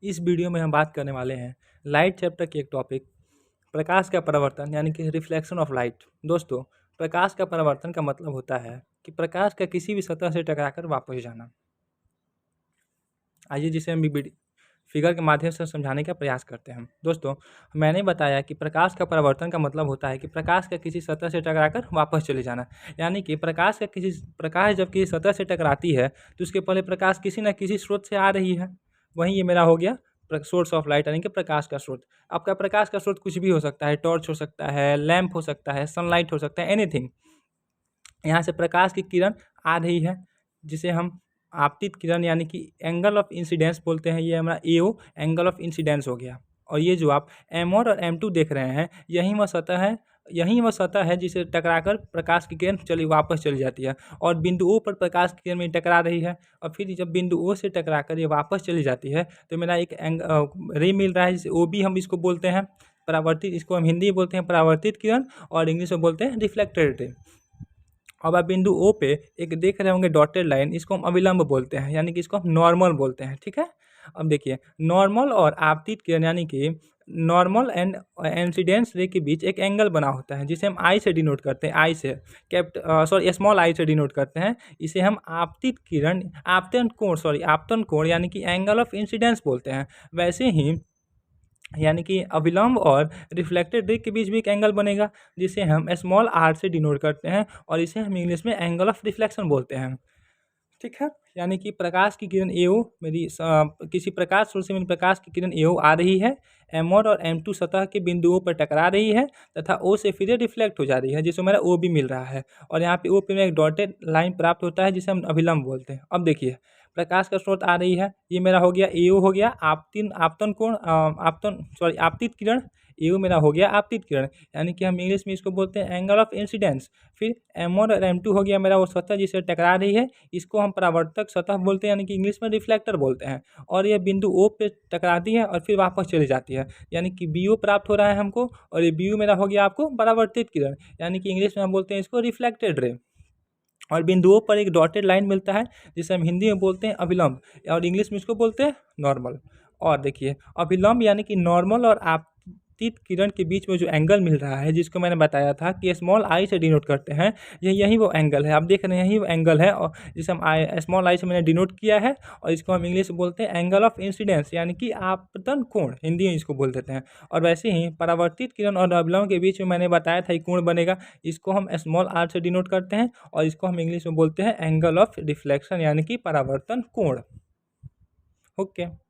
इस वीडियो में हम बात करने वाले हैं लाइट चैप्टर की एक टॉपिक प्रकाश का परावर्तन यानी कि रिफ्लेक्शन ऑफ लाइट। दोस्तों, प्रकाश का परावर्तन का मतलब होता है कि प्रकाश का किसी भी सतह से टकराकर वापस जाना। आइए जिसे हम फिगर के माध्यम से समझाने का प्रयास करते हैं। दोस्तों, मैंने बताया कि प्रकाश का परावर्तन का मतलब होता है कि प्रकाश का किसी सतह से टकराकर वापस चले जाना। यानी कि प्रकाश जब किसी सतह से टकराती है तो उसके पहले प्रकाश किसी न किसी स्रोत से आ रही है। वहीं ये मेरा हो गया सोर्स ऑफ लाइट यानी कि प्रकाश का स्रोत। आपका प्रकाश का स्रोत कुछ भी हो सकता है, टॉर्च हो सकता है, लैंप हो सकता है, सनलाइट हो सकता है, एनीथिंग। यहाँ से प्रकाश की किरण आ रही है जिसे हम आपतित किरण यानी कि एंगल ऑफ इंसिडेंस बोलते हैं। ये हमारा एओ एंगल ऑफ इंसिडेंस हो गया। और ये जो आप M1 और M2 देख रहे हैं, यही वह सतह है जिसे टकराकर प्रकाश की किरण वापस चली जाती है और बिंदु O पर प्रकाश की किरण में टकरा रही है। और फिर जब बिंदु O से टकराकर ये वापस चली जाती है तो मेरा एक रे मिल रहा है जिसे OB हम इसको बोलते हैं। परावर्तित, इसको हम हिंदी में बोलते हैं परावर्तित किरण और इंग्लिश में बोलते हैं रिफ्लेक्टेड रे। अब आप बिंदु O पे एक देख रहे होंगे डॉटेड लाइन, इसको हम अविलंब बोलते हैं यानी कि इसको हम नॉर्मल बोलते हैं। ठीक है, अब देखिए नॉर्मल और आपतित किरण यानी कि नॉर्मल एंड इंसिडेंस रे के बीच एक एंगल बना होता है जिसे हम आई से डिनोट करते हैं। आई से स्मॉल आई से डिनोट करते हैं। इसे हम आपतित किरण आपतन कोण यानी कि एंगल ऑफ इंसिडेंस बोलते हैं। वैसे ही यानी कि अविलंब और रिफ्लेक्टेड रे के बीच भी एक एंगल बनेगा जिसे हम स्मॉल आर से डिनोट करते हैं और इसे हम इंग्लिश में एंगल ऑफ रिफ्लेक्शन बोलते हैं। ठीक है, यानी कि प्रकाश की किरण एओ किसी प्रकाश स्रोत से मेरी प्रकाश की किरण एओ आ रही है, M1 और M2 सतह के बिंदुओं पर टकरा रही है तथा O से फिर रिफ्लेक्ट हो जा रही है जिसमें मेरा O भी मिल रहा है। और यहाँ पे O पे एक डॉटेड लाइन प्राप्त होता है जिसे हम अभिलंब बोलते हैं। अब देखिए प्रकाश का स्रोत आ रही है, ये मेरा हो गया एओ हो गया आपतित किरण। एओ मेरा हो गया आपतित किरण यानी कि हम इंग्लिश में इसको बोलते हैं एंगल ऑफ इंसिडेंस। फिर M1 और M2 हो गया मेरा वो सतह जिससे टकरा रही है, इसको हम परावर्तक सतह बोलते हैं यानी कि इंग्लिश में रिफ्लेक्टर बोलते हैं। और ये बिंदु O पे टकराती है और फिर वापस चली जाती है यानी कि BO प्राप्त हो रहा है हमको। और ये BO मेरा हो गया आपको परावर्तित किरण यानी कि इंग्लिश में हम बोलते हैं इसको रिफ्लेक्टेड रे। और बिंदुओं पर एक डॉटेड लाइन मिलता है जिसे हम हिंदी में बोलते हैं अभिलंब और इंग्लिश में इसको बोलते हैं नॉर्मल। और देखिए अभिलंब यानी कि नॉर्मल और आपतित किरण के बीच में जो एंगल मिल रहा है जिसको मैंने बताया था कि स्मॉल आई से डिनोट करते हैं, यही वो एंगल है। आप देख रहे हैं यही वो एंगल है और जिसे हम स्मॉल आई से मैंने डिनोट किया है और इसको हम इंग्लिश में बोलते हैं एंगल ऑफ इंसिडेंस यानी कि आपतन कोण, हिंदी में इसको बोल देते हैं। और वैसे ही परावर्तित किरण और अभिलंब के बीच में मैंने बताया था कोण बनेगा, इसको हम स्मॉल आर से डिनोट करते हैं और इसको हम इंग्लिश में बोलते हैं एंगल ऑफ रिफ्लेक्शन यानी कि परावर्तन कोण। ओके।